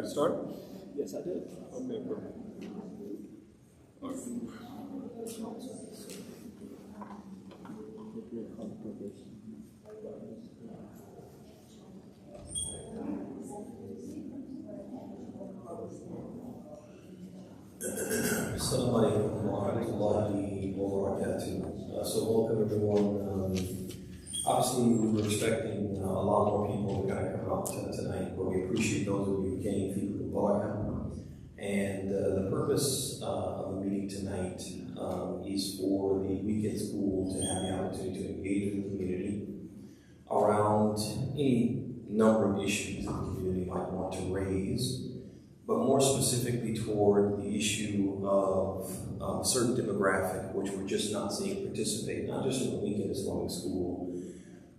to start? Yes, I did. Okay, perfect. All right. Assalamu alaikum wa rahmatullahi wa barakatuh. So welcome everyone. Obviously we were expecting a lot more people to kind of come out tonight, but we appreciate those of you who came, people who brought. And the purpose of the meeting tonight is for the weekend school to have the opportunity to engage with the community around any number of issues that the community might want to raise, but more specifically toward the issue of a certain demographic which we're just not seeing participate, not just in the weekend Islamic school,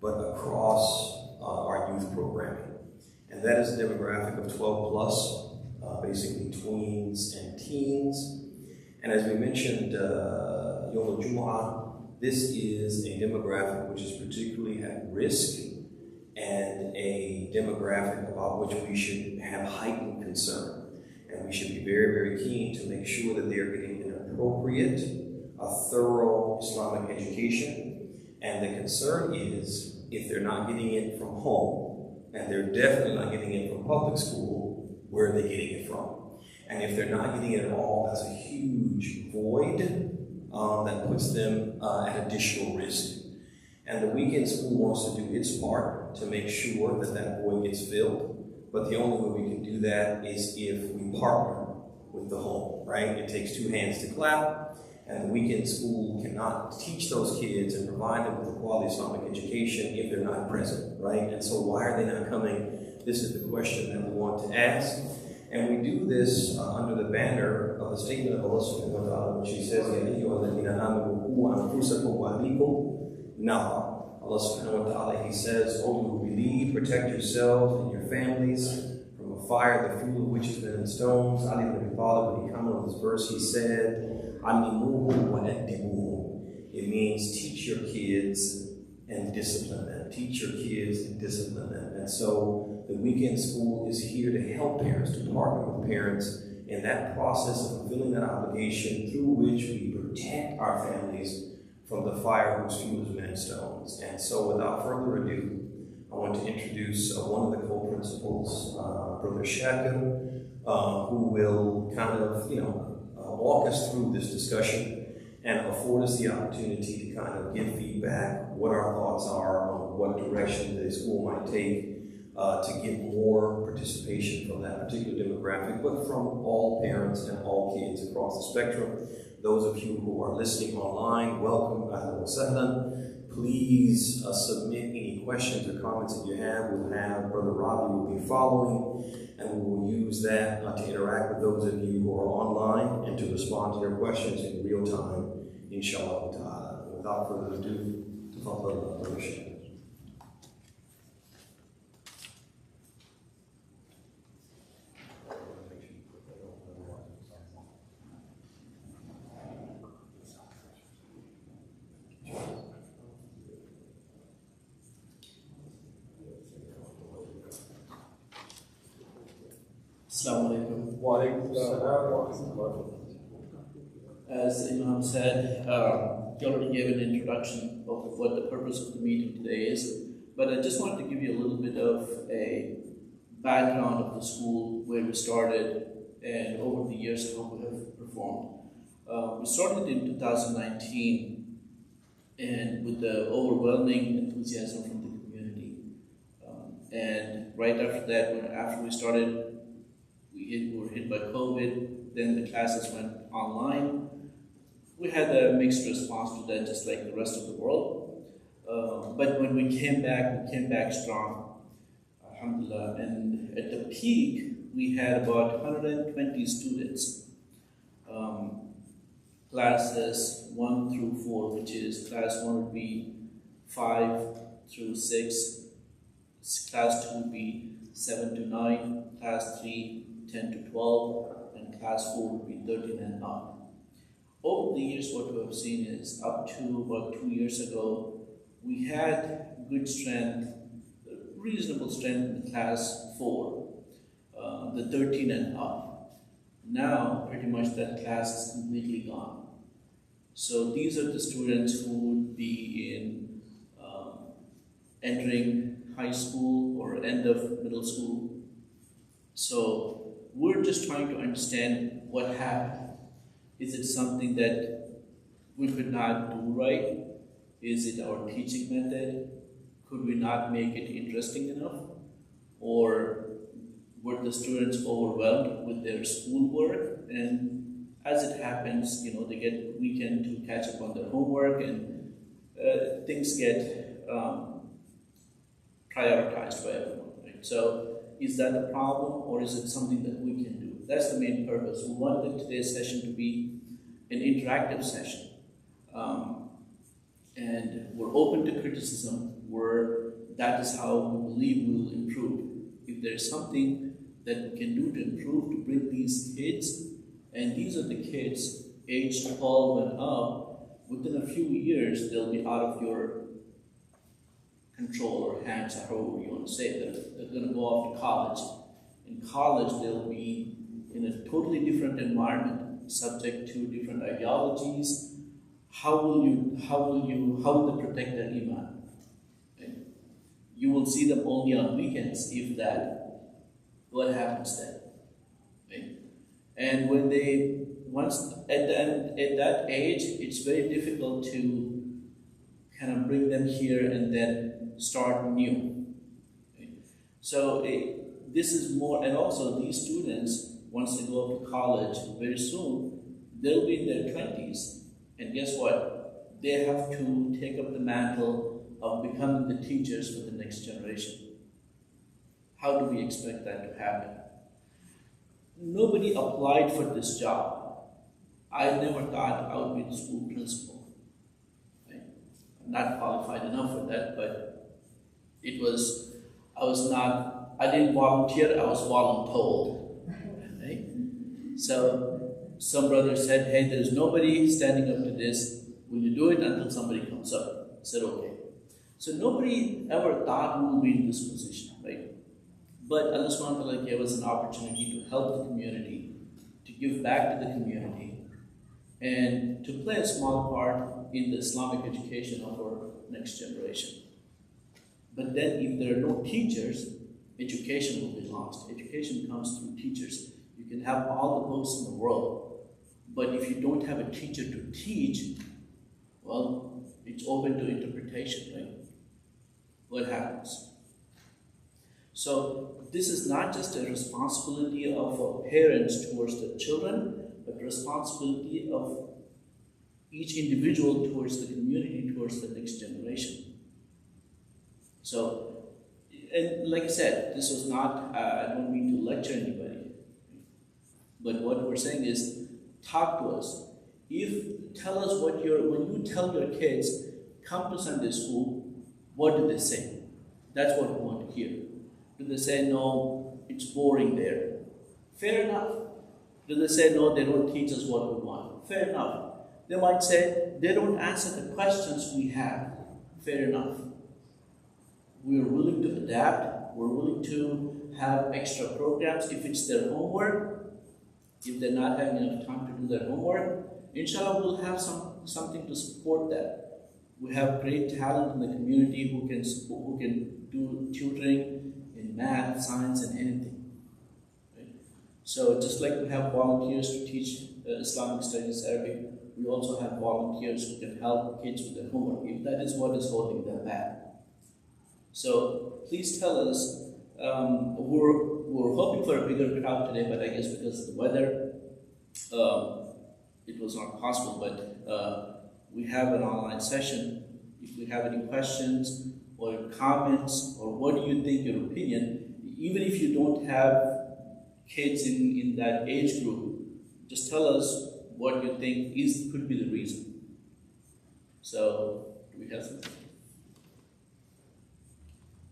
but across our youth programming. And that is a demographic of 12 plus, basically tweens and teens. And as we mentioned, Yom al-Jumu'ah, this is a demographic which is particularly at risk and a demographic about which we should have heightened concern. And we should be very, very keen to make sure that they are getting an appropriate, a thorough Islamic education. And the concern is, if they're not getting it from home, and they're definitely not getting it from public school, where are they getting it from? And if they're not getting it at all, that's a huge void that puts them at additional risk. And the weekend school wants to do its part to make sure that that void gets filled. But the only way we can do that is if we partner with the home, right? It takes two hands to clap, and the weekend school cannot teach those kids and provide them with a quality Islamic education if they're not present, right? And so why are they not coming? This is the question that we want to ask. And we do this under the banner of the statement of Allah subhanahu wa ta'ala, which He says, Ya ayyuhalladhina amanu qu anfusakum wa ahlikum nara. Allah subhanahu wa ta'ala, He says, O you who believe, protect yourselves and your families from a fire, the fuel of which has been in stones. Ali ibn Abi Talib, when he commented on this verse, he said, Allimuhum wa addibuhum. It means teach your kids and discipline them. Teach your kids and discipline them. And so the weekend school is here to help parents, to partner with parents in that process of fulfilling that obligation through which we protect our families from the fire whose fuel is men and stones. And so without further ado, I want to introduce one of the co-principals, Brother Shakir, who will kind of, walk us through this discussion and afford us the opportunity to kind of give feedback, what our thoughts are on what direction the school might take to get more participation from that particular demographic, but from all parents and all kids across the spectrum. Those of you who are listening online, welcome, ahlan wa sahlan. Please submit any questions or comments that you have. We'll have Brother Robbie will be following, and we will use that to interact with those of you who are online and to respond to your questions in real time, inshallah ta'ala. Without further ado, tafadhal, Brother Shakir. Assalamu alaikum. As Imam said, he already gave an introduction of what the purpose of the meeting today is, but I just wanted to give you a little bit of a background of the school, where we started, and over the years how we have performed. We started in 2019, and with the overwhelming enthusiasm from the community. And right after that, after we started, we were hit by COVID, then the classes went online. We had a mixed response to that, just like the rest of the world. But when we came back strong, alhamdulillah. And at the peak, we had about 120 students. Classes 1 through 4, which is class 1 would be 5 through 6, class 2 would be 7 to 9, class 3 10 to 12, and class 4 would be 13 and up. Over the years, what we have seen is up to about 2 years ago, we had good strength, reasonable strength in class 4. the 13 and up. Now, pretty much that class is completely gone. So these are the students who would be in entering high school or end of middle school. So we're just trying to understand what happened. Is it something that we could not do right? Is it our teaching method? Could we not make it interesting enough? Or were the students overwhelmed with their schoolwork? And as it happens, they get weekend to catch up on their homework, and things get prioritized by everyone, right? So is that a problem, or is it something that we can do? That's the main purpose. We wanted today's session to be an interactive session. And we're open to criticism, that is how we believe we will improve. If there's something that we can do to improve, to bring these kids, and these are the kids aged 12 and up, within a few years they'll be out of your control or hands, or however you want to say it. They're going to go off to college. In college, they'll be in a totally different environment, subject to different ideologies. How will they protect their iman? Okay. You will see them only on weekends, if that. What happens then? Okay. And when once at that age, it's very difficult to kind of bring them here and then start new. Okay. So this is more, and also these students, once they go up to college, very soon, they'll be in their 20s. And guess what? They have to take up the mantle of becoming the teachers for the next generation. How do we expect that to happen? Nobody applied for this job. I never thought I would be the school principal. Right? I'm not qualified enough for that, but I didn't volunteer, I was voluntold. Right? So some brother said, hey, there's nobody standing up to this. Will you do it until somebody comes up? I said, okay. So nobody ever thought we would be in this position, right? But Allah subhanahu wa ta'ala gave us an opportunity to help the community, to give back to the community, and to play a small part in the Islamic education of our next generation. But then if there are no teachers, education will be lost. Education comes through teachers. You can have all the books in the world, but if you don't have a teacher to teach, well, it's open to interpretation, right? What happens? So this is not just a responsibility of parents towards the children, but responsibility of each individual towards the community, towards the next generation. So, and like I said, this was not, I don't mean to lecture anybody, but what we're saying is, talk to us. Tell us when you tell your kids, come to Sunday school, what do they say? That's what we want to hear. Do they say, no, it's boring there? Fair enough. Do they say, no, they don't teach us what we want? Fair enough. They might say, they don't answer the questions we have. Fair enough. We are willing to adapt. We're willing to have extra programs if it's their homework. If they're not having enough time to do their homework, inshallah, we'll have something to support that. We have great talent in the community who can do tutoring in math, science, and anything. Right? So just like we have volunteers to teach Islamic studies, Arabic, we also have volunteers who can help kids with their homework, if that is what is holding them back. So please tell us, we're hoping for a bigger crowd today, but I guess because of the weather, it was not possible, but we have an online session. If you have any questions or comments, or what do you think, your opinion, even if you don't have kids in that age group, just tell us what you think could be the reason. So, do we have something?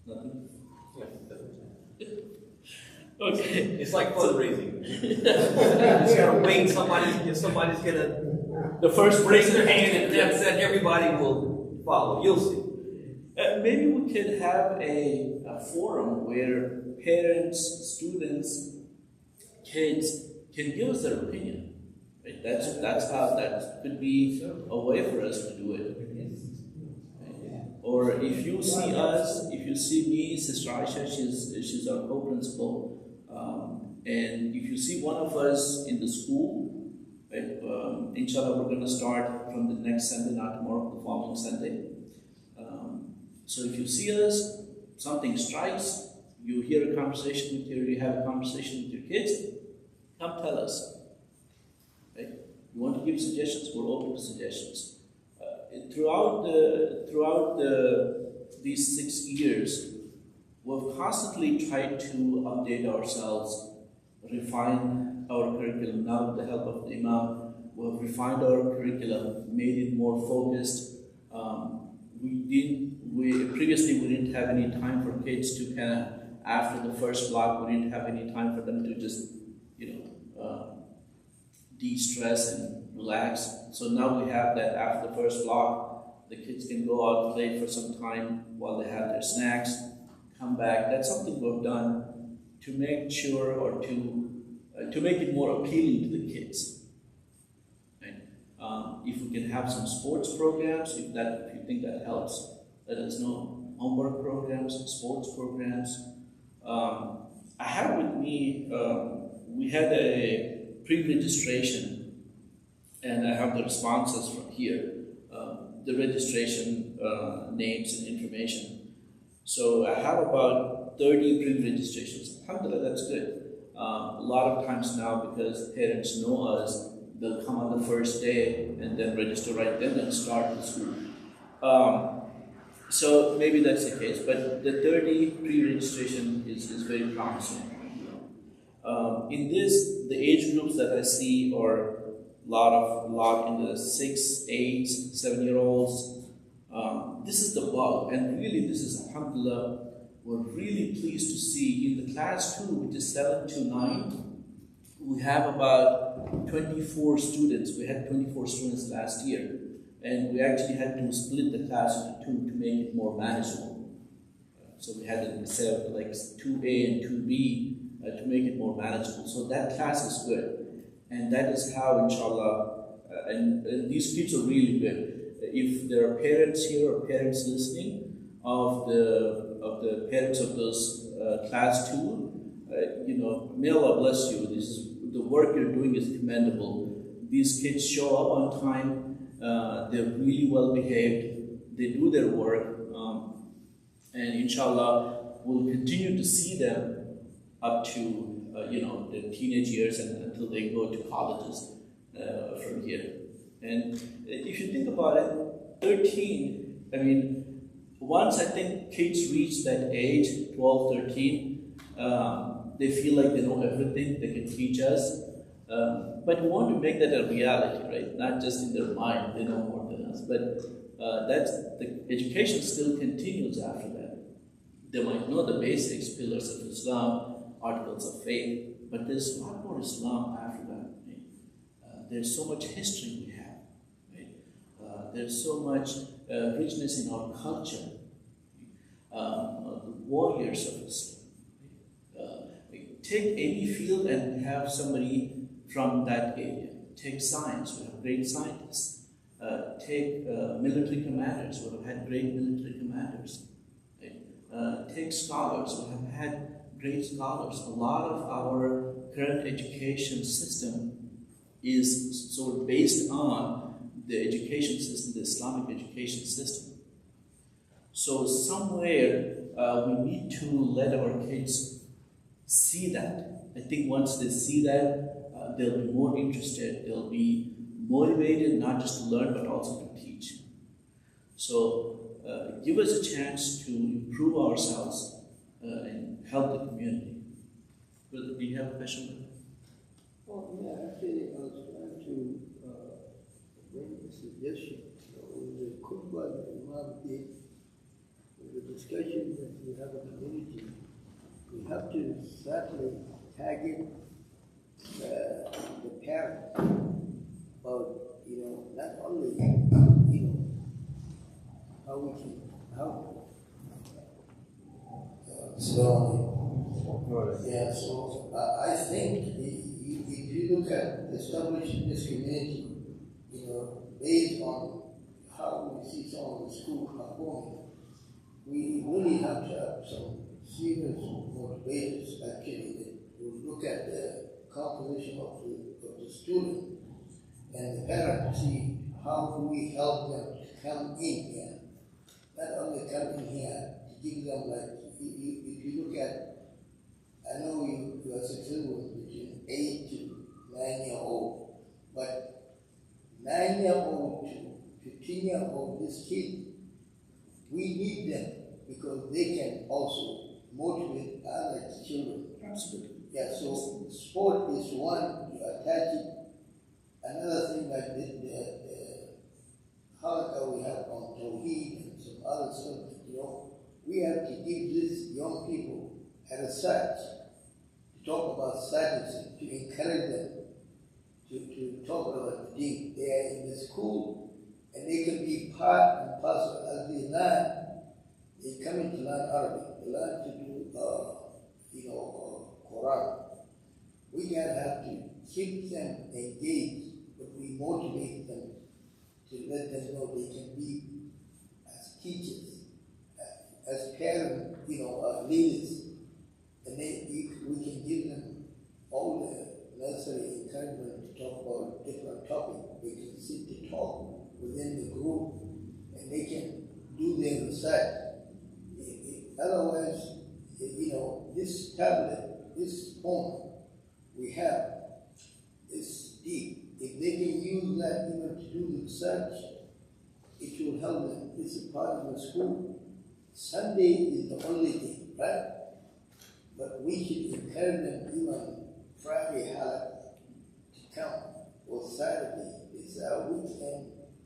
Nothing? Okay. It's like fundraising. You just gotta wait. Somebody's gonna The first raise their hand, and then everybody will follow. You'll see. Maybe we could have a forum where parents, students, kids can give us their opinion. Right? That's how that could be a way for us to do it. Right? Or if you see us, if you see me, Sister Aisha, she's our co-principal, and if you see one of us in the school, right, inshallah, we're going to start from the next Sunday, not tomorrow, the following Sunday. So if you see us, something strikes, you hear a conversation with you have a conversation with your kids, come tell us. Right? You want to give suggestions, we're open to suggestions. Throughout these 6 years, we've constantly tried to update ourselves, refine our curriculum. Now with the help of the Imam, we've refined our curriculum, made it more focused. Previously we didn't have any time for kids to kind of, after the first block, we didn't have any time for them to just, de-stress and relax. So now we have that after the first block, the kids can go out and play for some time while they have their snacks, come back. That's something we've done to make sure, or to make it more appealing to the kids. Right? If we can have some sports programs, if you think that helps, let us know. Homework programs, sports programs. I have with me, we had a pre-registration, and I have the responses from here, the registration names and information. So I have about 30 pre-registrations. Alhamdulillah, that's good. A lot of times now, because parents know us, they'll come on the first day and then register right then and start the school. So maybe that's the case, but the 30 pre-registration is very promising. In this, the age groups that I see are a lot in the 6, 8, 7-year-olds. This is the bulk, and really this is, alhamdulillah, we're really pleased to see in the class 2, which is 7 to 9, we have about 24 students. We had 24 students last year, and we actually had to split the class into 2 to make it more manageable. So we had it instead of like 2A and 2B to make it more manageable. So that class is good, and that is how, inshallah, and these kids are really good. If there are parents here or parents listening of the parents of those class 2, may Allah bless you. The work you're doing is commendable. These kids show up on time. They're really well behaved. They do their work, and inshallah, we'll continue to see them up to the teenage years and until they go to colleges from here. And if you think about it, 13, I mean, once I think kids reach that age, 12, 13, they feel like they know everything, they can teach us. But we want to make that a reality, right? Not just in their mind, they know more than us. But the education still continues after that. They might know the basics, pillars of Islam, articles of faith, but there's a lot more Islam after that. Right? There's so much history we have. Right? There's so much richness in our culture. The warriors of Islam. Take any field and have somebody from that area. Take science, we have great scientists. Take military commanders, we have had great military commanders. Right? Take scholars, we have had great scholars. A lot of our current education system is sort of based on the education system, the Islamic education system. So somewhere we need to let our kids see that. I think once they see that, they'll be more interested, they'll be motivated not just to learn but also to teach. So give us a chance to improve ourselves and help the community. Do you have a question? Well, yeah, actually, I was trying to bring a suggestion. With the khutbah that Imam did, with the discussion that we have a community, we have to certainly target the parents about, not only, how we can help. So, yeah, so I think look at establishing this community, based on how we see some of the schools performing, we really have to have some serious motivators actually that will look at the composition of the student and the parent to see how do we help them to come in here. Not only come in here, to give them if you look at, I know you are successful between 8 to 9-year-old, but 9-year-old to 15-year-old, this kid, we need them because they can also motivate other children. Absolutely. Yeah, so sport is one, you attach it. Another thing like the halakha we have on Tawheed and some other stuff, we have to give these young people a research to talk about science, to encourage them to talk about the deen. They are in the school and they can be part and parcel as they learn. They come in to learn Arabic, they learn to do Quran. We can have to keep them engaged, but we motivate them to let them know they can be as teachers, as parents, leaders, and we can give them all the necessary encouragement to talk about different topics. They can sit to talk within the group, and they can do their research. Otherwise, this tablet, this phone we have is deep. If they can use that even to do the research, it will help them. This is part of the school. Sunday is the only thing, right? But we should encourage them even Friday halakha to come, or Saturday. It's our weekend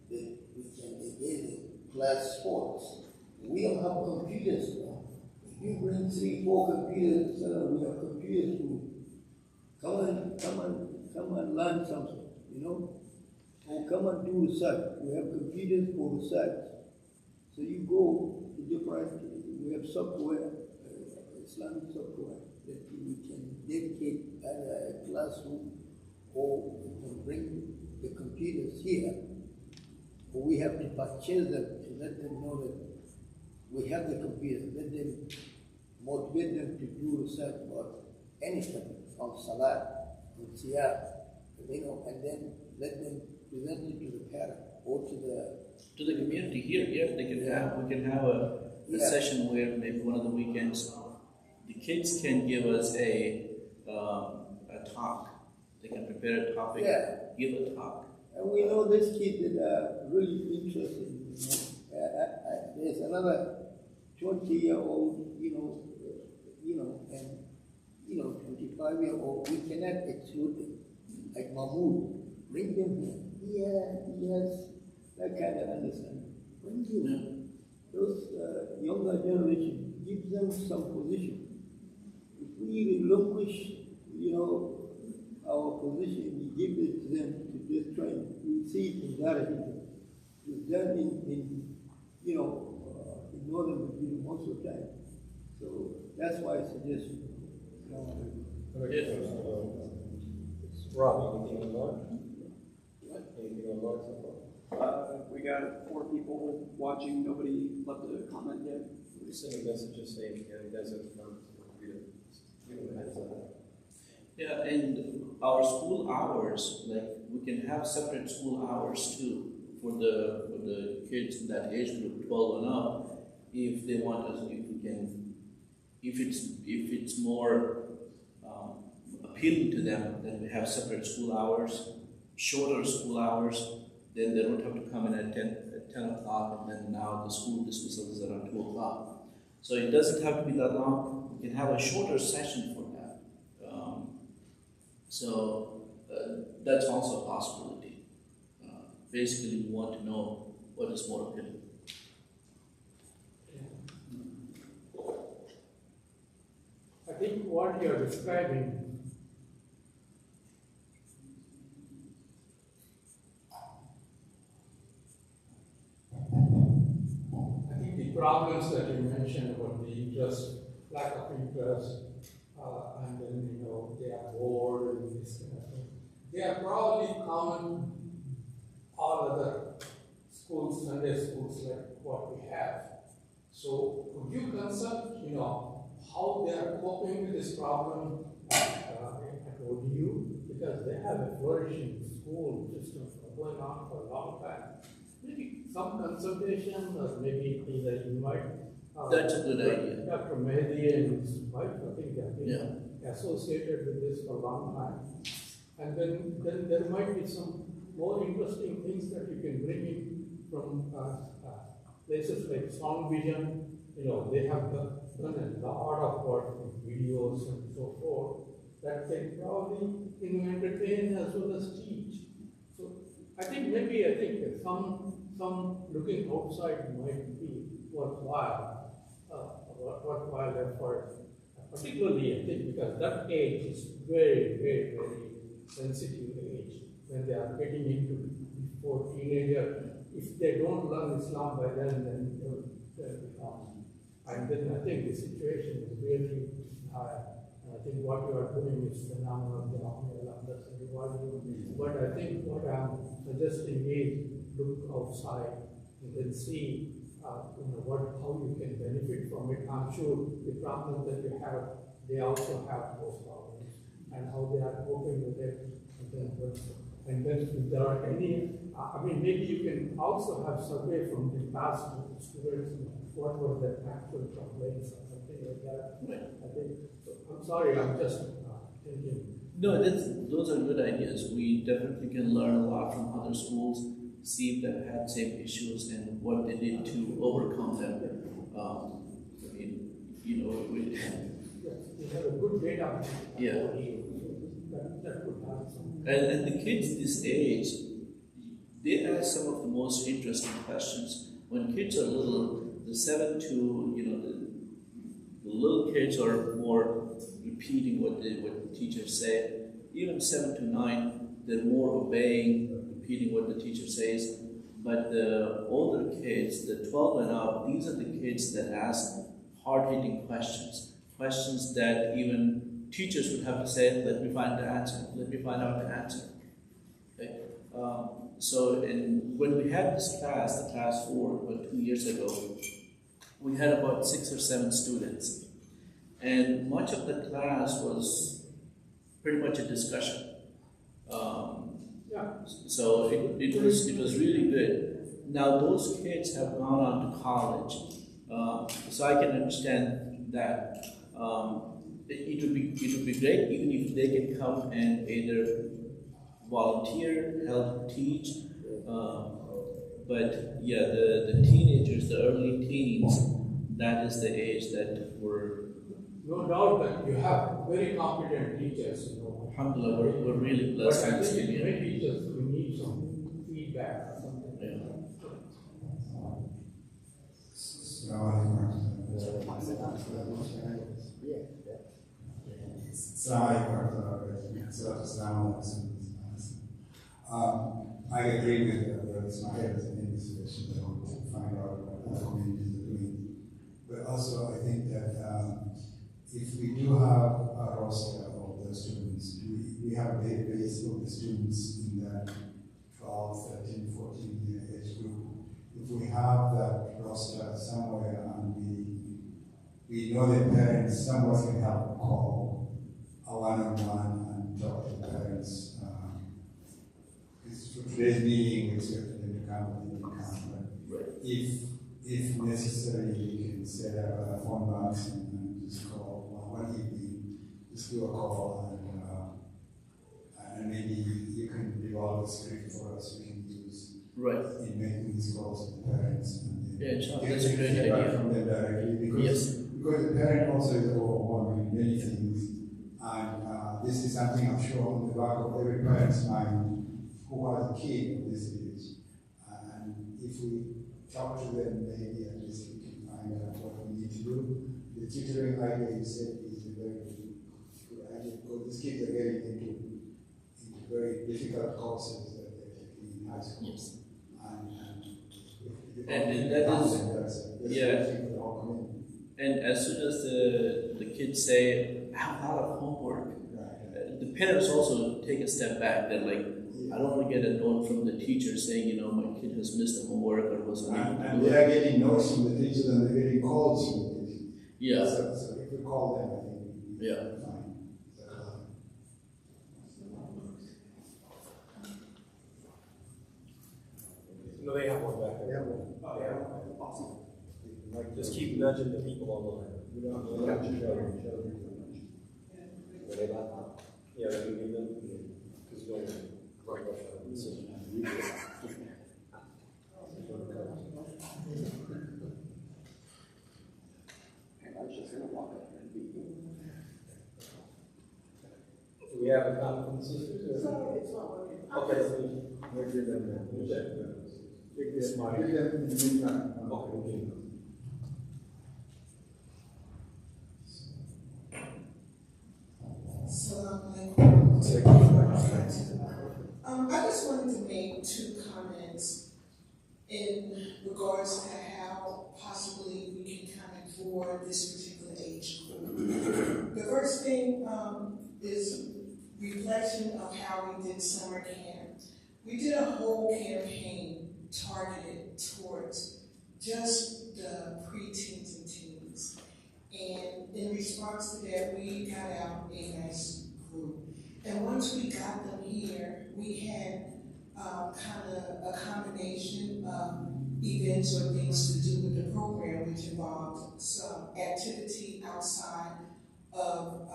that we can engage in class sports. We don't have computers now. If you bring 3-4 computers, we have computers to come and learn something, or come and do research. We have computers for research. So you go to different, we have software, Islamic software that we can dedicate either a classroom or we can bring the computers here. Or we have to purchase them to let them know that we have the computer. Let them motivate them to do research about anything on Salat, on Siyam, and then let them present it to the parent or to the community here. Yeah, we can have a session where maybe one of the weekends the kids can give us a talk. They can prepare a topic, give a talk. And we know these kids that are really interested. There's another 20-year-old, and 25-year-old. We cannot exclude them. Like Mahmoud, bring them here. He has that kind of understanding. Bring him. Those younger generation, give them some position. If we relinquish, our position, we give it to them to just train. We see it in Darajah. It's done in Northern Virginia most of the time. So that's why I suggest Rob, anything online? Anything online so far? We got 4 people watching. Nobody left a comment yet. We sent a message just saying, you guys have fun. Yeah, and our school hours, we can have separate school hours too for the kids in that age group, 12 and up, if they want us, if it's more appealing to them, then we have separate school hours, shorter school hours. Then they don't have to come in at 10 o'clock, and then now the school dismissal is around 2 o'clock. So it doesn't have to be that long. We can have a shorter session for that. That's also a possibility. Basically, we want to know what is more appealing. I think what you are describing problems that you mentioned about the interest, lack of interest, and then they are bored and this kind of thing. they are probably common all other schools, Sunday schools like what we have. So could you consult, how they are coping with this problem at ODU? Because they have a flourishing school system going on for a long time. Maybe some consultation or maybe either invite. That's a good idea. Dr. Mehdi and his wife, I think they have been associated with this for a long time. And then there might be some more interesting things that you can bring in from places like Sound Vision. They have done a lot of work with videos and so forth that can probably entertain as well as teach. So I think some looking outside might be worthwhile effort. Particularly, I think, because that age is very, very, very sensitive age when they are getting into before teenager. If they don't learn Islam by then they'll become. And then I think the situation is really high. I think what you are doing is phenomenal. But I think what I'm suggesting is look outside and then see how you can benefit from it. I'm sure the problems that you have, they also have those problems, and how they are coping with it. And then if there are any, maybe you can also have survey from the past students, what were their actual complaints or something like that. I think, so I'm sorry, I'm just thinking. No, those are good ideas. We definitely can learn a lot from other schools, see if they've had same issues and what they did to overcome them. We have a good data. Yeah. That could have some. And the kids this age, they ask some of the most interesting questions. When kids are little, the 7 to, the little kids are more repeating what the teachers say. Even 7 to 9, they're more obeying, repeating what the teacher says. But the older kids, the 12 and up, these are the kids that ask hard-hitting questions. Questions that even teachers would have to say, let me find the answer, let me find out the answer. Okay? When we had this class, the class 4, about 2 years ago, we had about 6 or 7 students. And much of the class was pretty much a discussion. So it was really good. Now those kids have gone on to college, so I can understand that. It would be great even if they can come and either volunteer, help teach. But yeah, the teenagers, the early teens, that is the age that we're. No doubt that you have very competent teachers. Alhamdulillah, we're really blessed in this community. Many teachers, we need some feedback or something. Yeah. I agree with Brother Ismail in this situation to find out what other communities are doing. But also, I think that if we do have a roster of the students, we have a database of the students in that 12, 13, 14 year age group. If we have that roster somewhere and we know the parents, someone can help call a one-on-one and talk to the parents. For today's meeting, we expect them to come, but they didn't come. But if necessary, we can set up a phone box and just call one evening, just do a call, and maybe you can develop a script for us we can use in making these calls to the parents. And that's a great idea. From them directly, because the parent also is overwhelmed with many things, and this is something I'm sure on the back of every parent's mind who has a kid of this age. And if we talk to them, maybe at least we can find out what we need to do. The tutoring idea you said is a very good idea, because these kids are getting into very difficult courses that they're taking in high school. Yes. And And as soon as the kids say, I have a lot of homework, the parents also take a step back. They're like, I don't want to get a note from the teacher saying, you know, my kid has missed the homework or was unable to And do they it. are getting notes from the teachers and they're getting calls from the teachers. Yeah, So if we call them, I think we yeah. fine. No, they have one back there. Oh, Yeah. Awesome. Like, just keep nudging the people on the line. Yeah, they can give them, because no right rush out of the system. And I was just gonna walk up and be. Do we have a comment from the sisters? Okay, so we'll give them that. We'll check that. Give them in the meantime. Okay, okay. I just wanted to make two comments in regards to how possibly we can come for this particular age group. The first thing is reflection of how we did summer camp. We did a whole campaign targeted towards just the preteens and teens. And in response to that, we got out a nice group. And once we got them here, we had kind of a combination of events or things to do with the program, which involved some activity outside of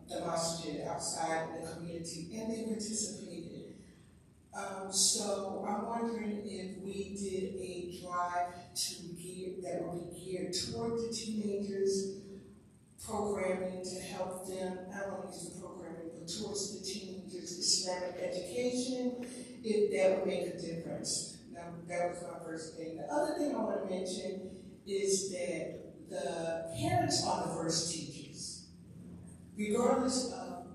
the masjid, outside in the community, and they participated. So I'm wondering if we did a drive that would be geared toward the teenagers, programming to help them, I don't want to use the programming, but towards the teenagers, Islamic education, if that would make a difference. Now, that was my first thing. The other thing I want to mention is that the parents are the first teachers. Regardless of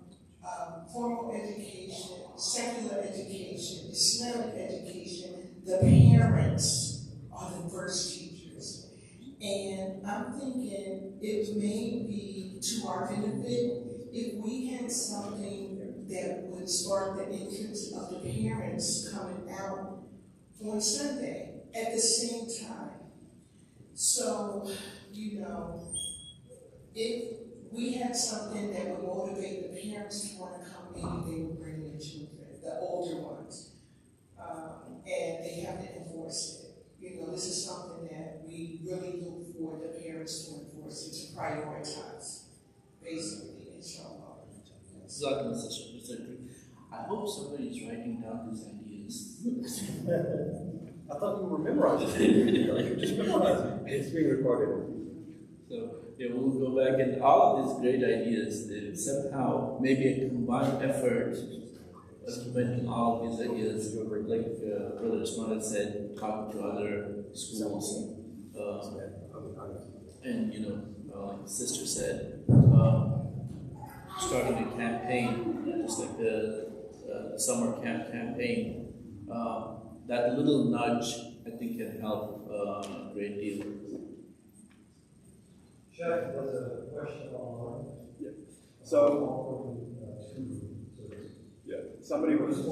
formal education, secular education, Islamic education, the parents are the first teachers. And I'm thinking it may be to our benefit if we had something that would spark the interest of the parents coming out on Sunday at the same time. So, you know, if we had something that would motivate the parents to want to come, maybe they would bring their children, the older ones, and they have to enforce it. You know, this is something that we really look for the parents to enforce it, to prioritize, basically, inshallah. Exactly, Mr. I hope somebody's writing down these ideas. I thought you were memorizing it. You just memorized it. It's being recorded. So, yeah, we'll go back and all of these great ideas, somehow, maybe a combined effort of implementing all of these ideas, like Brother Ismail said, talking to other schools, and, you know, like the sister said, starting a campaign, just like the summer camp campaign, that little nudge, I think, can help a great deal. Chef, there's a question online. Yeah. So, yeah, somebody was. The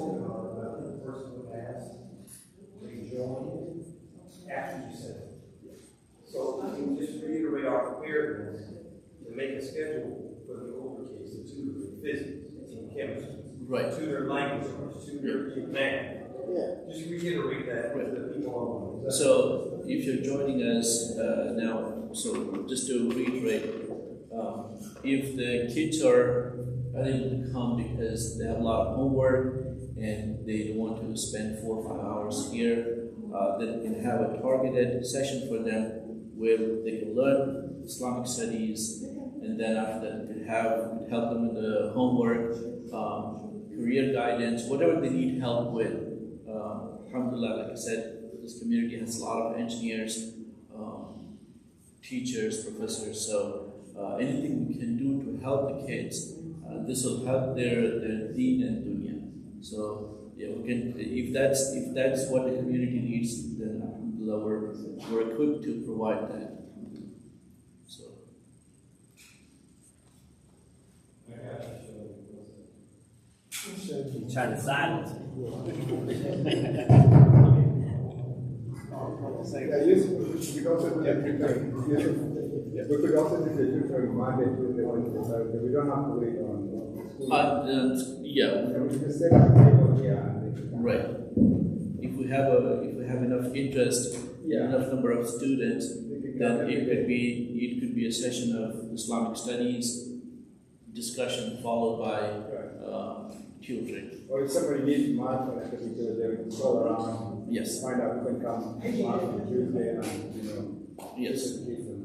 person would ask to join after you said it. So I can just reiterate our preparedness to make a schedule for the older kids to tutor in physics and chemistry. Right. Tutor language, tutor math. Yeah. Just reiterate that to the people online. So, if you're joining us now, so just to reiterate, if the kids are unable to come because they have a lot of homework and they don't want to spend 4 or 5 hours here, then we can have a targeted session for them where they can learn Islamic studies, and then after that we could help them with the homework, career guidance, whatever they need help with. Alhamdulillah, like I said, this community has a lot of engineers, teachers, professors, so anything we can do to help the kids, this will help their deen and dunya. So yeah, we can, if that's what the community needs, then alhamdulillah, we're equipped to provide that. So I got you. He's trying to silence me. Yeah, yes, we could also do a tutoring. Yes, we could also do the tutoring Monday, Tuesday, Wednesday, Thursday. We don't have to wait on school. Yeah, We just set up a table here and they can- right. If we have enough interest, enough number of students, then it could be a session of Islamic studies discussion followed by tutoring. Or if somebody needs math or anything, they can call around. Yes. Find out who can come on Tuesday and, you know. Yes. Teach them,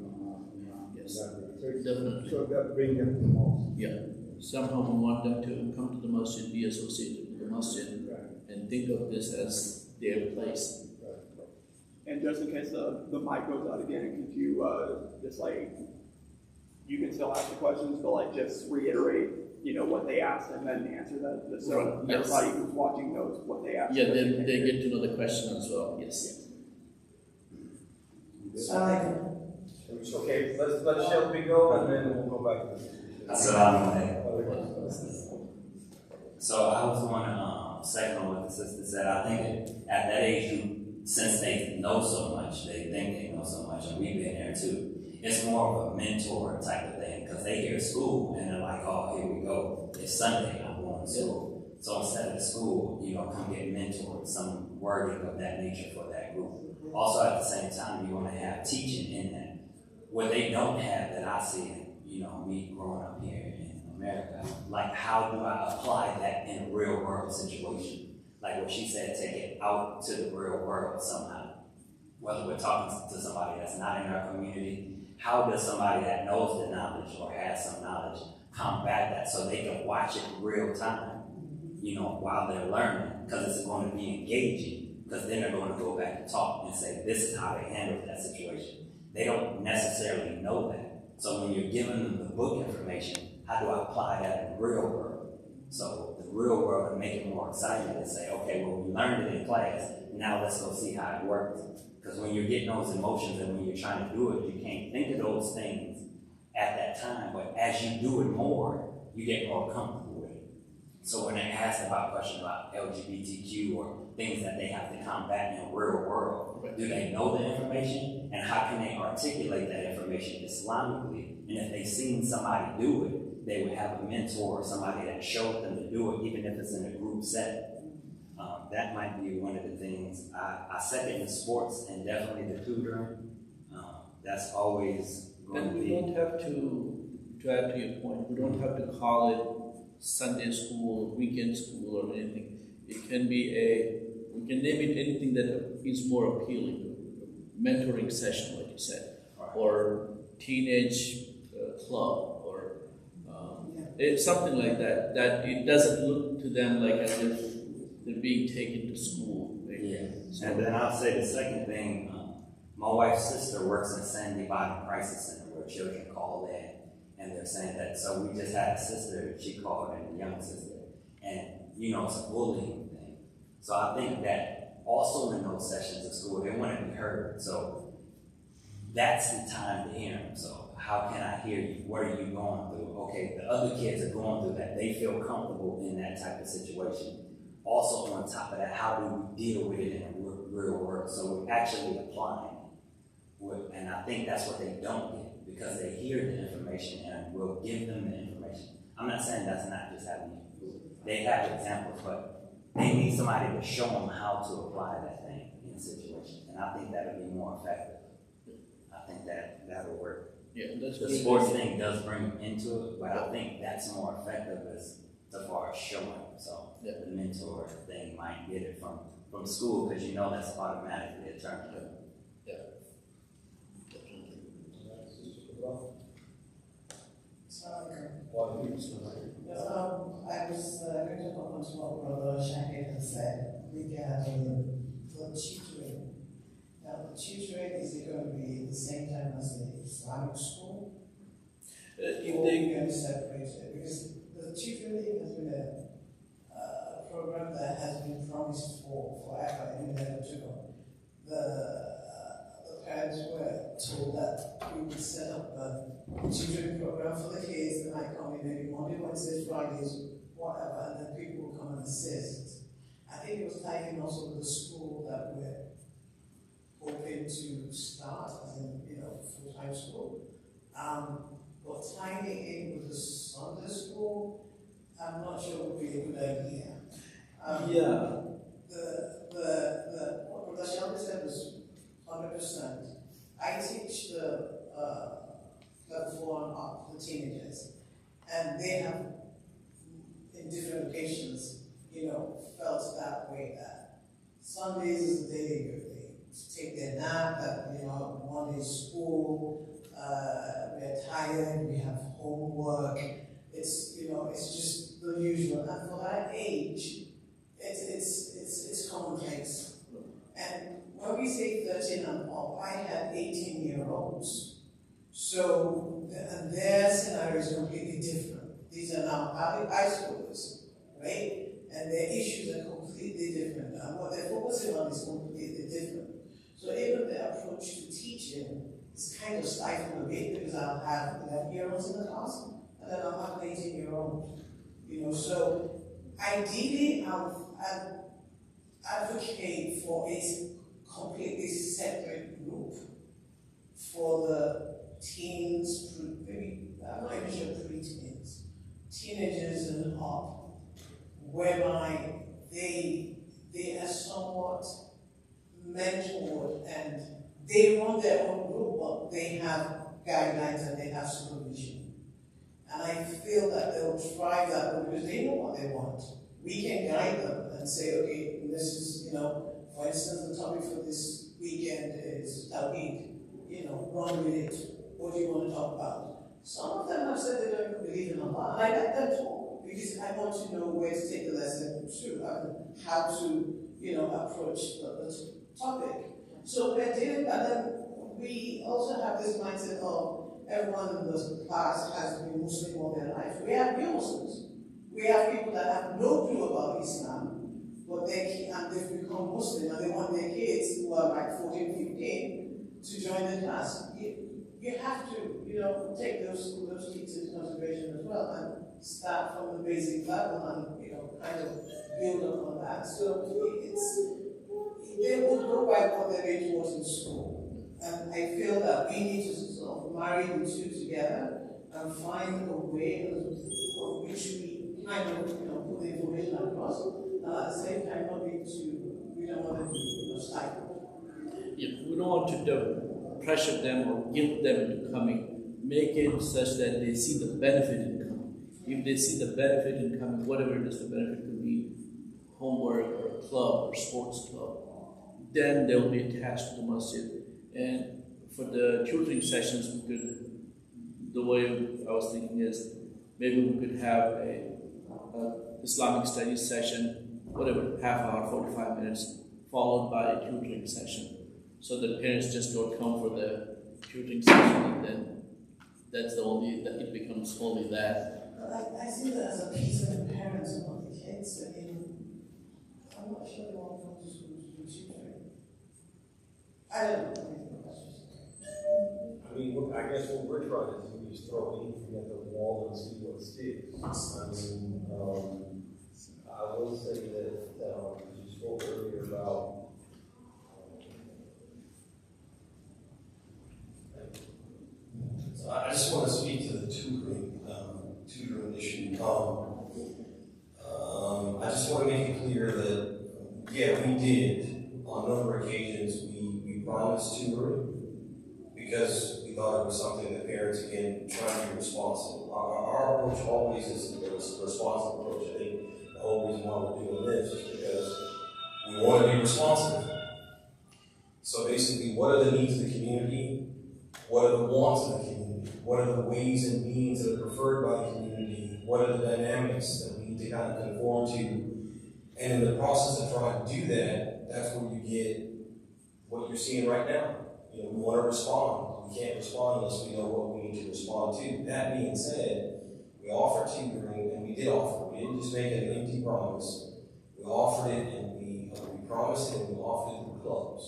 Yes. that way. So it's- Definitely. So that brings them to the mosque. Yeah. Somehow we want them to come to the masjid, be associated with the masjid, and think of this as their place. And just in case the mic goes out again, could you just like, you can still ask the questions, but like just reiterate, you know, what they asked and then answer that, just so Right, yes. everybody who's watching knows what they asked. Yeah, they get to know the question as well. Yes. Okay, let's Shelby go and then we'll go back to this. So I was going to second on what the sister said. I think at that age, since they know so much, they think they know so much, and we've been there too. It's more of a mentor type of thing because they hear school and they're like, oh, here we go. It's Sunday, I'm going to school. So instead of the school, you know, come get mentored, some wording of that nature for that group. Also, at the same time, you want to have teaching in that. What they don't have that I see, you know, me growing up here in America, like how do I apply that in a real world situation? Like what she said, take it out to the real world somehow. Whether we're talking to somebody that's not in our community, how does somebody that knows the knowledge or has some knowledge combat that so they can watch it real time, you know, while they're learning, because it's going to be engaging, because then they're going to go back and talk and say, this is how they handled that situation. They don't necessarily know that. So when you're giving them the book information, how do I apply that in the real world? So the real world and make it more exciting and say, okay, well, we learned it in class, now let's go see how it works. Because when you're getting those emotions and when you're trying to do it, you can't think of those things at that time, but as you do it more, you get more comfortable with it. So when they ask about questions about LGBTQ or things that they have to combat in the real world, do they know the information? And how can they articulate that information Islamically? And if they've seen somebody do it, they would have a mentor or somebody that showed them to do it, even if it's in a group setting. That might be one of the things. I second in sports and definitely the tutoring. That's always going And to we be. don't have to add to your point, we don't have to call it Sunday school, weekend school, or anything. It can be we can name it anything that is more appealing. Mentoring session, like you said, or teenage club, or it's something like that. That it doesn't look to them like as if they're being taken to school. Yeah. And then I'll say the second thing. My wife's sister works in Sandy Bottom Crisis Center where children call in, and they're saying that. So we just had a sister she called in, a young sister, and you know it's a bullying thing. So I think that also in those sessions of school they want to be heard. So that's the time to hear them. So how can I hear you? What are you going through? Okay, the other kids are going through that. They feel comfortable in that type of situation. Also on top of that, how do we deal with it in the real world? So we're actually applying. And I think that's what they don't get because they hear the information and we'll give them the information. I'm not saying that's not just happening. They have examples, but they need somebody to show them how to apply that thing in a situation. And I think that would be more effective. I think that'll work. Yeah, that's the sports thing does bring them into it, but I think that's more effective as far as showing. So the mentor thing might get it from school because you know that's automatically a turn. Yeah. I was going to comment on what Brother Shahid has said regarding the tutoring. Now, the tutoring, is it going to be at the same time as the Islamic school? Or are we going to separate it? Because the tutoring has been a program that has been promised for forever in level 2. The parents were told that we would set up a tutoring program for the kids that might come in maybe Monday, Wednesdays, Fridays, whatever, and then people will come and assist. I think it was tied in also with the school that we're hoping to start, as in, full-time school. But tying it in with the Sunday school, I'm not sure would be a good idea. What Dashante said was 100%. I teach the level 4 and up, the teenagers, and they have, in different occasions, felt that way, that Sundays is the day they take their nap, that, Monday is school, we're tired, we have homework, it's just the usual. And for that age, it's commonplace. And when we say 13 and up, I had 18-year-olds. So, and their scenario is completely different. These are now public high schoolers, right? And their issues are completely different. And what they're focusing on is completely different. So even the approach to teaching is kind of stifled a bit, because I'll have 11-year-olds in the class, and then I'll have an 18-year-old. So ideally, I'd advocate for a completely separate group for the teens, maybe, I'm not even sure pre-teens, teenagers and up, whereby they are somewhat mentored and they run their own group, but they have guidelines and they have supervision. And I feel that they'll thrive that way because they know what they want. We can guide them and say, okay, this is, for instance, the topic for this weekend is Tawheed. Run with it. What do you want to talk about? Some of them have said they don't believe in Allah, and I let them talk because I want to know where to take the lesson through and how to, approach the topic. So we're dealing, and then we also have this mindset of everyone in the class has been Muslim all their life. We have new Muslims. We have people that have no clue about Islam, but they've become Muslim and they want their kids who are like 14, 15 to join the class. You have to, take those kids into consideration as well and start from the basic level and, kind of build up on that. So they will go by what they're being taught in school. And I feel that we need to sort of marry the two together and find a way of which we kind of, put the information across, and at the same time not be too, we don't want to stifle. Yeah, we don't want to pressure them or guilt them into coming. Make it such that they see the benefit in coming. If they see the benefit in coming, whatever it is, the benefit could be homework or a club or sports club, then they'll be attached to the masjid. And for the tutoring sessions, the way I was thinking is, maybe we could have a Islamic studies session, whatever, half hour, 45 minutes, followed by a tutoring session. So that parents just don't come for the tutoring session, and then it becomes only that. I see that as a piece of the parents and not the kids. I mean, I'm not sure they want to come to school to do tutoring. I don't know. I guess what we're trying to do is throw anything at the wall and see what sticks. I will say that you spoke earlier about So I just want to speak to the tutoring issue. I just want to make it clear that, we did, on a number of occasions, we promised tutoring because we thought it was something that parents, again, trying to be responsible. Our approach always is a responsible approach. I think the whole reason why we're doing this is because we want to be responsible. So basically, what are the needs of the community? What are the wants of the community? What are the ways and means that are preferred by the community? What are the dynamics that we need to kind of conform to? And in the process of trying to do that, that's where you get what you're seeing right now. We want to respond. We can't respond unless we know what we need to respond to. That being said, we offer tutoring, and we did offer. We didn't just make an empty promise. We offered it, and we promised it, and we offered it through clubs.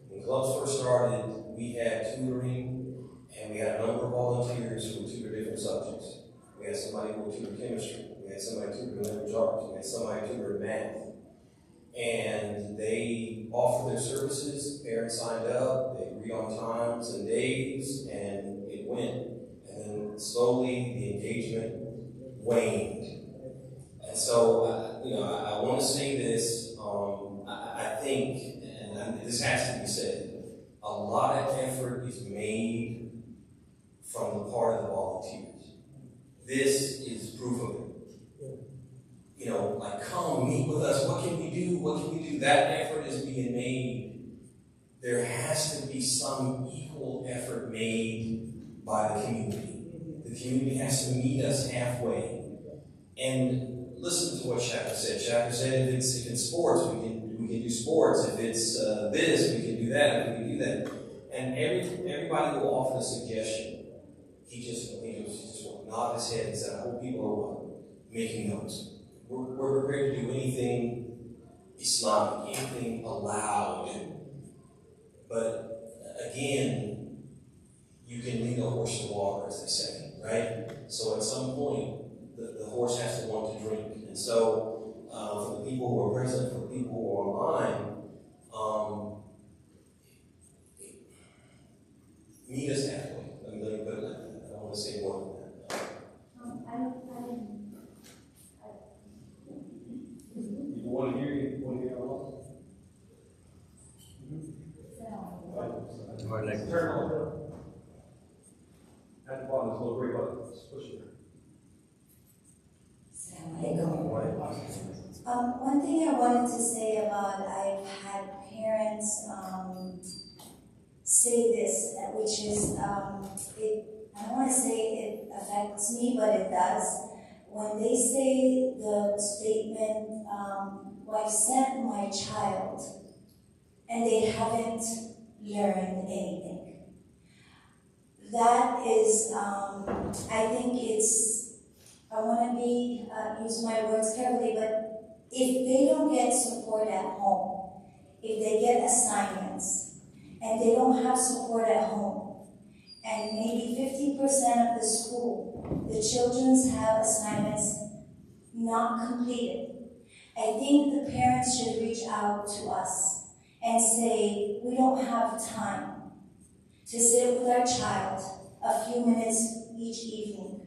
When clubs first started, we had tutoring, and we had a number of volunteers who would tutor different subjects. We had somebody who would tutor chemistry. we had somebody tutoring language arts, we had somebody tutoring math. And they offered their services, parents signed up, they agreed on times and days, and it went. And then slowly the engagement waned. And so, I want to say this, I think, and this has to be said, a lot of effort is made from the part of the volunteers. This is proof of it. Like, come meet with us. What can we do? What can we do? That effort is being made. There has to be some equal effort made by the community. The community has to meet us halfway. And listen to what Shaka said. Shaka said, if it's sports, we can do sports. If it's this, we can do that. We can do that. And everybody will offer a suggestion. He just nod his head and said, I hope people are what? Making notes. We're prepared to do anything Islamic, anything allowed. But again, you can lead a horse to water, as they say, right? So at some point, the horse has to want to drink. And so for the people who are present, for the people who are online, meet us halfway. Let me put it like that. I don't want to say more than that. You want to hear it? You want to hear our laws? Turn on. At the bottom, there's a little gray button. Just push it. One thing I wanted to say about, I've had parents say this, which is, I don't want to say it affects me, but it does. When they say the statement, well, I sent my child, and they haven't learned anything. That is, I think it's, I want to use my words carefully, but if they don't get support at home, if they get assignments, and they don't have support at home, and maybe 50% of the school, the children have assignments not completed, I think the parents should reach out to us and say, we don't have time to sit with our child a few minutes each evening.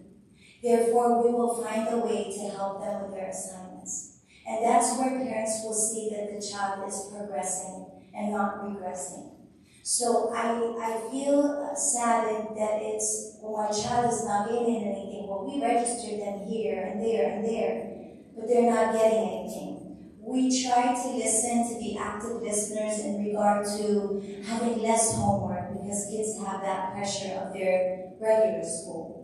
Therefore, we will find a way to help them with their assignments. And that's where parents will see that the child is progressing and not regressing. So I feel saddened that it's, well, my child is not getting anything. Well, we registered them here and there and there, but they're not getting anything. We try to listen, to be active listeners in regard to having less homework because kids have that pressure of their regular school.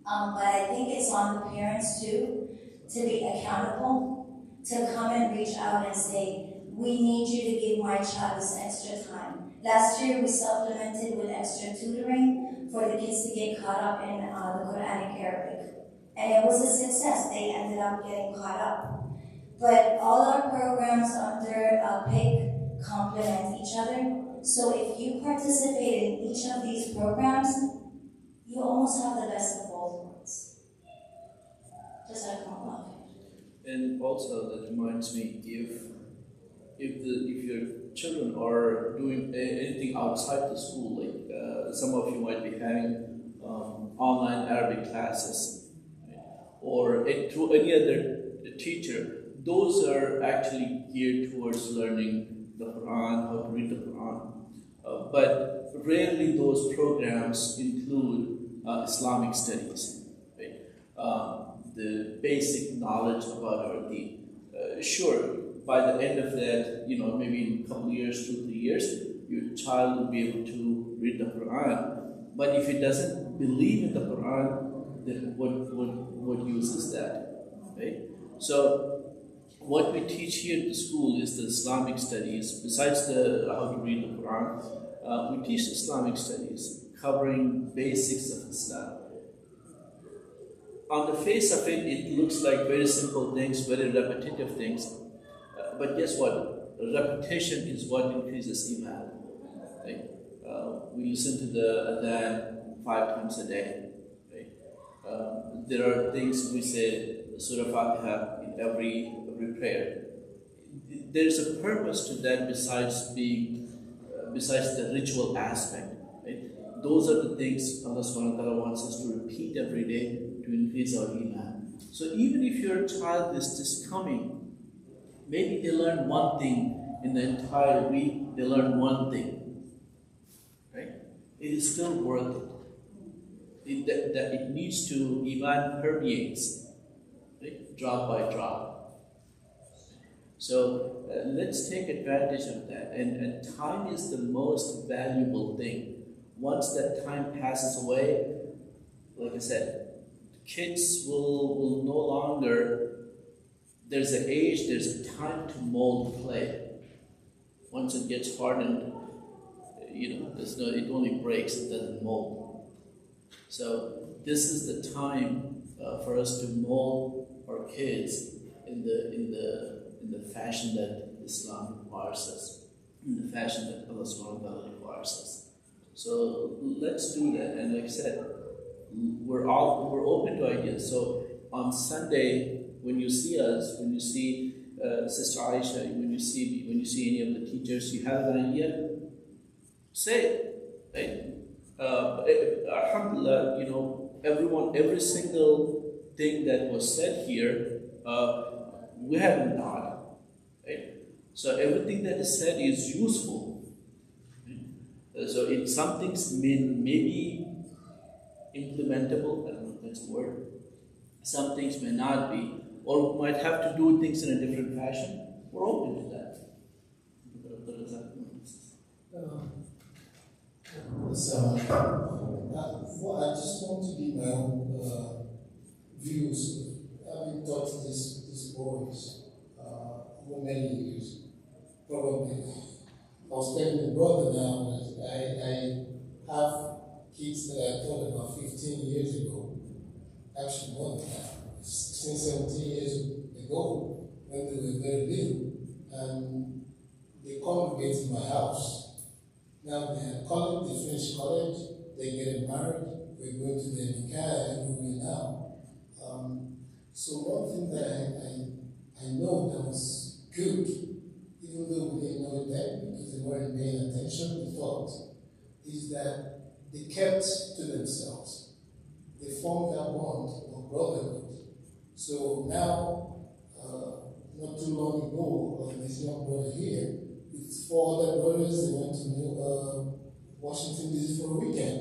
But I think it's on the parents too to be accountable, to come and reach out and say, we need you to give my child this extra time. Last year we supplemented with extra tutoring for the kids to get caught up in the Quranic Arabic. And it was a success. They ended up getting caught up. But all our programs under PICC complement each other. So if you participate in each of these programs, you almost have the best of both worlds. Just like my. And also that reminds me, if your children are doing anything outside the school, like some of you might be having online Arabic classes, right? Or through any other teacher, those are actually geared towards learning the Quran, how to read the Quran. But rarely those programs include Islamic studies, right? The basic knowledge about our deen. Sure, by the end of that, maybe in a couple of years, 2-3 years, your child will be able to read the Quran. But if he doesn't believe in the Quran, then what use is that, right? So what we teach here at the school is the Islamic studies. Besides how to read the Quran, we teach Islamic studies, covering basics of Islam. On the face of it, it looks like very simple things, very repetitive things. But guess what? Repetition is what increases Iman. Right? We listen to the Adhan 5 times a day. Right? There are things we say, Surah Fatiha in every prayer. There's a purpose to that besides the ritual aspect. Right? Those are the things Allah subhanahu wa ta'ala wants us to repeat every day to increase our iman. So even if your child is just coming, maybe they learn one thing in the entire week, they learn one thing. Right? It is still worth it. It needs to, iman permeates, right? Drop by drop. So let's take advantage of that. And time is the most valuable thing. Once that time passes away, like I said, kids will no longer, there's an age, there's a time to mold clay. Once it gets hardened, it only breaks, it doesn't mold. So this is the time for us to mold our kids in the fashion that Islam requires us, in the fashion that Allah subhanahu wa ta'ala requires us. So let's do that. And like I said, we're open to ideas. So on Sunday, when you see us, when you see Sister Aisha, when you see me, when you see any of the teachers, you have an idea, say it. Right? Alhamdulillah, every single thing that was said here, we haven't done. Right? So everything that is said is useful. Right? So some things may be implementable, I don't know if that's the word. Some things may not be, or we might have to do things in a different fashion. We're open to that. I just want to give my own views. Having taught these boys for many years, probably. I was telling my brother now that I have kids that I taught about 15 years ago, actually more than that, 16, 17 years ago, when they were very little, and they congregate in my house. Now they are college, they finish college, they get married, we're going to the nikah everywhere now. So one thing that I know that was good, even though we didn't know it then because they weren't paying attention, we thought, is that they kept to themselves. They formed that bond of brotherhood. So now, not too long ago, this young brother here, with 4 other brothers, they went to Washington DC for a weekend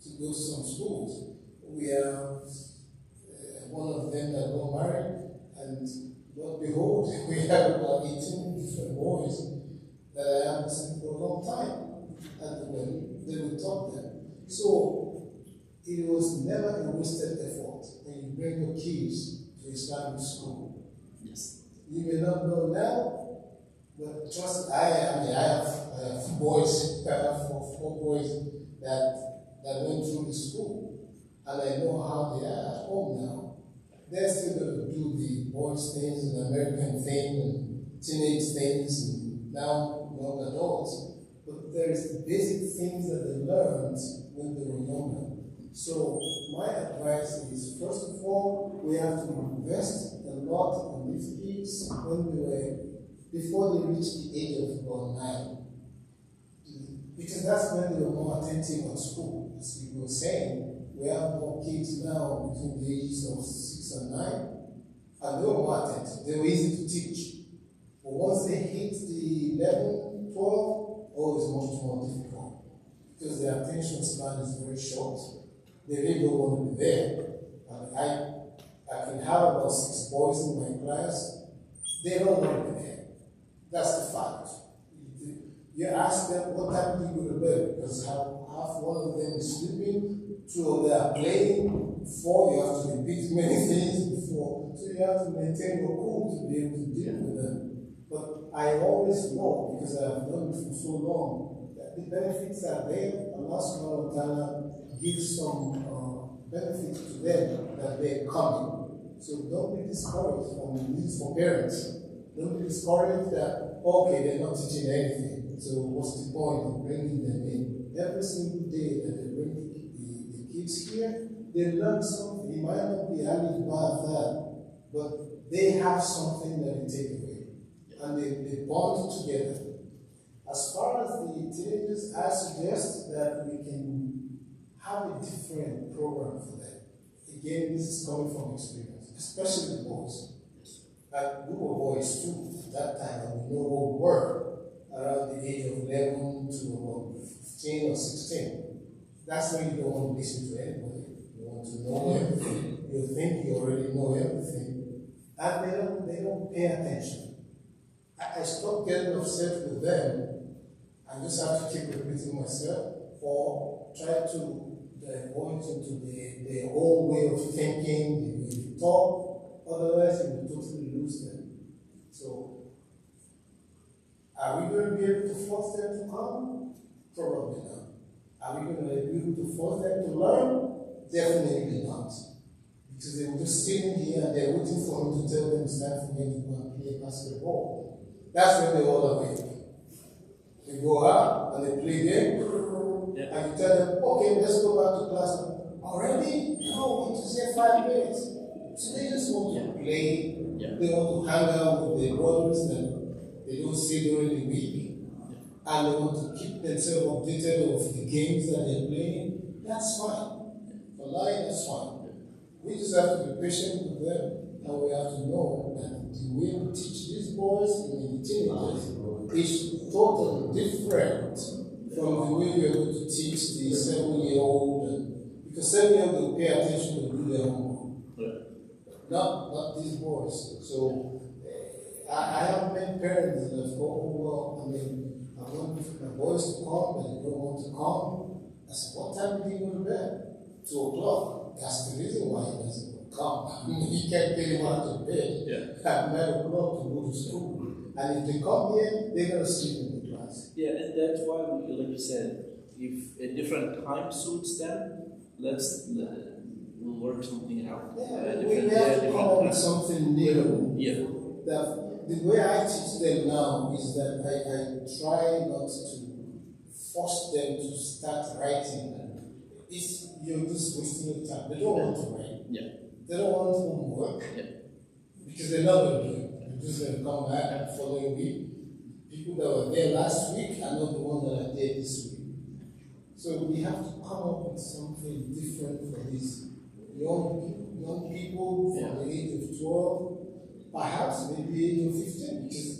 to go to some schools. We have one of them that got married, and Lord behold, we have about 18 different boys that I haven't seen for a long time. And they will taught them. So it was never a wasted effort when you bring your kids to Islamic school. Yes. You may not know now, but trust I have boys, I have 4 boys that went through the school, and I know how they are at home now. They're still going to do the boys things and American thing and teenage things and now young adults, but there is the basic things that they learned when they were younger. So my advice is, first of all, we have to invest a lot on these kids before they reach the age of about 9. Because that's when they were more attentive at school. As we were saying, we have more kids now between the ages of 6 and 9, and they were more attentive. They were easy to teach. But once they hit the 11, 12, it's much more difficult. Because their attention span is very short. They really don't want to be there. And I can have about 6 boys in my class. They don't want to be there. That's the fact. You ask them, what time do you go to bed? Because half one of them is sleeping, 2 of them are playing, 4 you have to repeat many things before. So you have to maintain your cool to be able to deal with them. But I always know, because I have done it for so long, that the benefits are there. Allah subhanahu wa ta'ala gives some benefits to them that they're coming. So don't be discouraged this is for parents. Don't be discouraged that, okay, they're not teaching anything. So what's the point of bringing them in? Every single day that they bring the kids here, they learn something. It might not be alif ba tha, but they have something that they take away, and they bond together. As far as the teenagers, I suggest that we can have a different program for them. Again, this is coming from experience, especially the boys. Like we were boys too at that time, and we know what we were around the age of 11 to about 15 or 16. That's when you don't want to listen to anybody. You want to know everything. You think you already know everything, and they don't pay attention. I stopped getting upset with them. I just have to keep repeating myself, or try to divert into their own way of thinking, the way they talk. Otherwise, you will totally lose them. So, are we going to be able to force them to come? Probably not. Are we going to be able to force them to learn? Definitely not. Because they will just sit in here and they're waiting for me to tell them it's time for me to go and play basketball. That's when they all awake. They go out and they play game, and you tell them, okay, let's go back to class. Already? No, we just say 5 minutes. So they just want to play. They want to hang out with their brothers that they don't see during the week. And they want to keep themselves updated of the games that they're playing. That's fine. For life, that's fine. We just have to be patient with them, and we have to know that the way we teach these boys and the teenagers is totally different from the way we are going to teach the 7-year-old. Because 7-year-old will pay attention to do their homework. Not these boys. So I have many parents that have gone, oh, well, I mean, I want my boys to come, but they don't want to come. I said, what time do you go to bed? 2 o'clock. That's the reason why he doesn't come. I mean, he can't get him out of bed at 9 o'clock to go to school. And if they come here, they're going to sleep in the class. Yeah, and that's why, like you said, if a different time suits them, we'll work something out. Yeah, we have to come up with something new. Yeah. The way I teach them now is that I try not to force them to start writing. You're just wasting your time. They don't want to write. Yeah. They don't want homework. Yeah. Because they're not going to do it. They're just going to come back and following week. People that were there last week are not the ones that are there this week. So we have to come up with something different for these young people from the age of 12, perhaps maybe the age of 15, because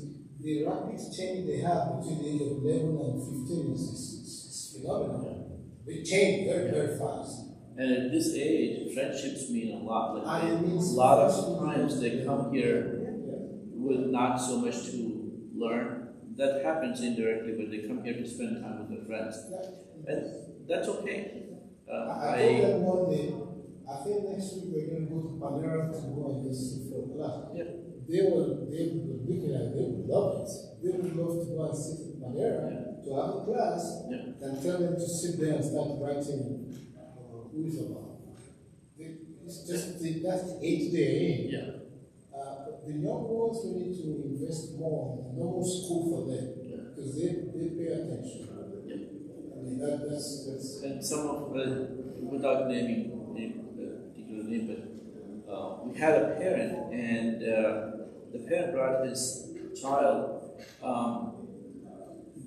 the rapid change they have between the age of 11 and 15 is phenomenal. They change very, very fast. And at this age, friendships mean a lot. Like it means a lot of times they come here with not so much to learn. That happens indirectly, but they come here to spend time with their friends. And that's okay. I told them one day, I think next week we're going to go to Panera to go and just sit for a class. Yeah. They were looking at it, they would love it. They would love to go and sit in Panera to have a class and tell them to sit there and start writing who is about. It's just that's the age they're in. Yeah. The young ones, we need to invest more in normal school for them because they pay attention. I mean, that's and some of without naming a particular name, but we had a parent, and the parent brought his child.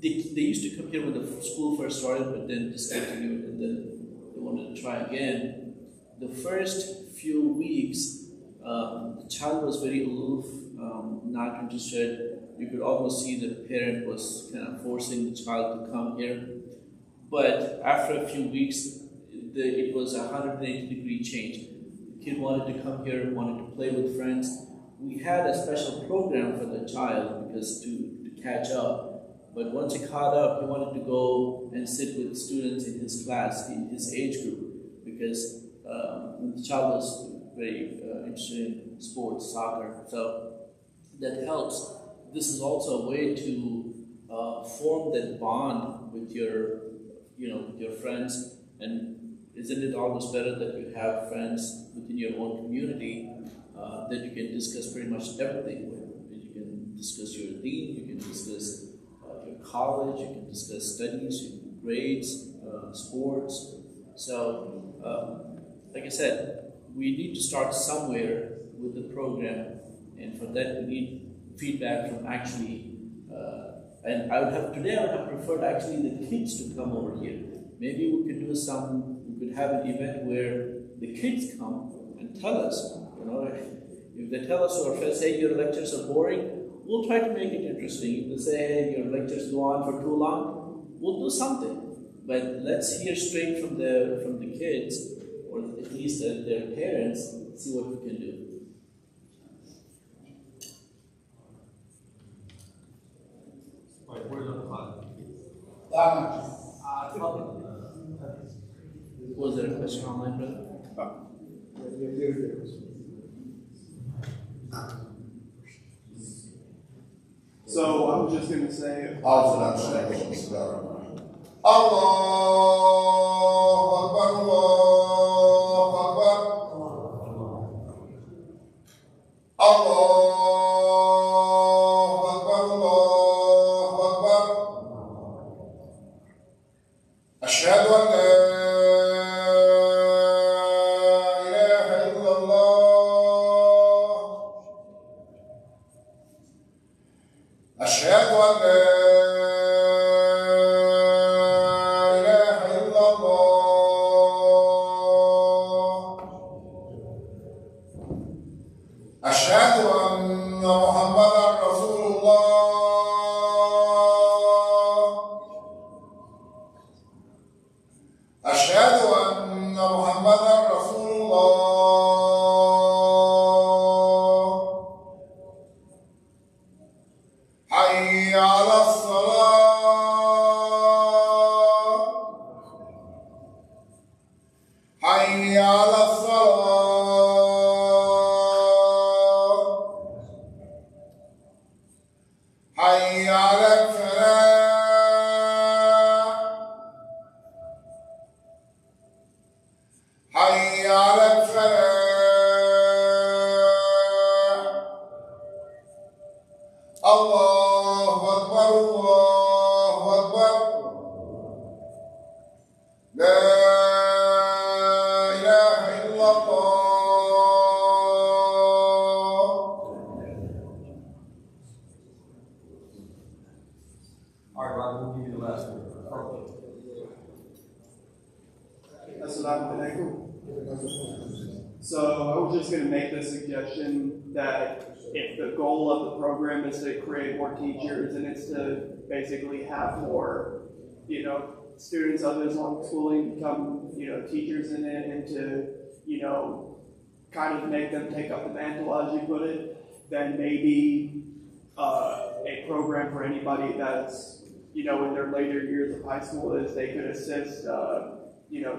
They used to come here when the school first started, but then discontinued, and then they wanted to try again. The first few weeks, the child was very aloof, not interested. You could almost see the parent was kind of forcing the child to come here. But after a few weeks, it was a 180-degree change. The kid wanted to come here, wanted to play with friends. We had a special program for the child because to catch up. But once he caught up, he wanted to go and sit with students in his class, in his age group, because the child was very interested in sports, soccer, so that helps. This is also a way to form that bond with your friends. And isn't it always better that you have friends within your own community that you can discuss pretty much everything with? You can discuss your deen, you can discuss your college, you can discuss studies, grades, sports. So, like I said, we need to start somewhere with the program, and for that we need feedback from actually, and I would have preferred actually the kids to come over here. Maybe we could have an event where the kids come and tell us, if they tell us or say your lectures are boring, we'll try to make it interesting. If they say, hey, your lectures go on for too long, we'll do something. But let's hear straight from the kids, or at least their parents, see what we can do. Right, where's the clock? Was there a question online, brother? So I was just going to say, Allahu Akbar, Allahu Akbar. Allahu Akbar, Allahu Akbar. Ashhadu an la ilaha illallah. Ashhadu an la أشهد أن محمدا رسول الله. أشهد أن محمدا رسول الله. حي على الصلاة. حي على الصلاة. حي على الفلاح. حي على الفلاح. الله أكبر، الله أكبر. لا إله إلا الله. All right, Rob, we'll give you the last word. Assalamu alaikum. So I was just going to make the suggestion that if the goal of the program is to create more teachers and it's to basically have more, students of Islamic schooling become, teachers in it, and to, kind of make them take up the mantle, as you put it, then maybe a program for anybody that's, in their later years of high school is they could assist,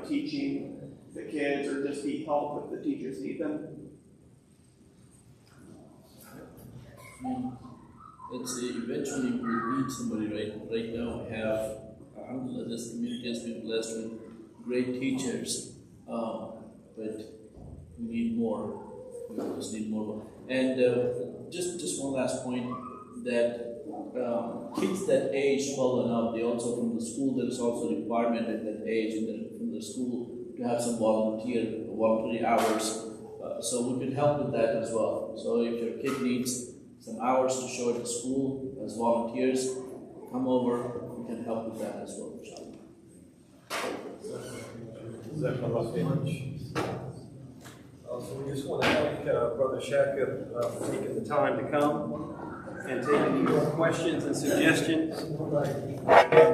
teaching the kids or just be help if the teachers need them. It's eventually we'll need somebody. Right now we have, alhamdulillah, this community has been blessed with great teachers, but we need more. We just need more. And just one last point, that kids that age 12 and up, they also from the school, there is also a requirement at that age from the school to have some voluntary hours. So we can help with that as well. So if your kid needs some hours to show at the school as volunteers, come over, we can help with that as well. So we just want to thank Brother Shaka for taking the time to come and taking your questions and suggestions.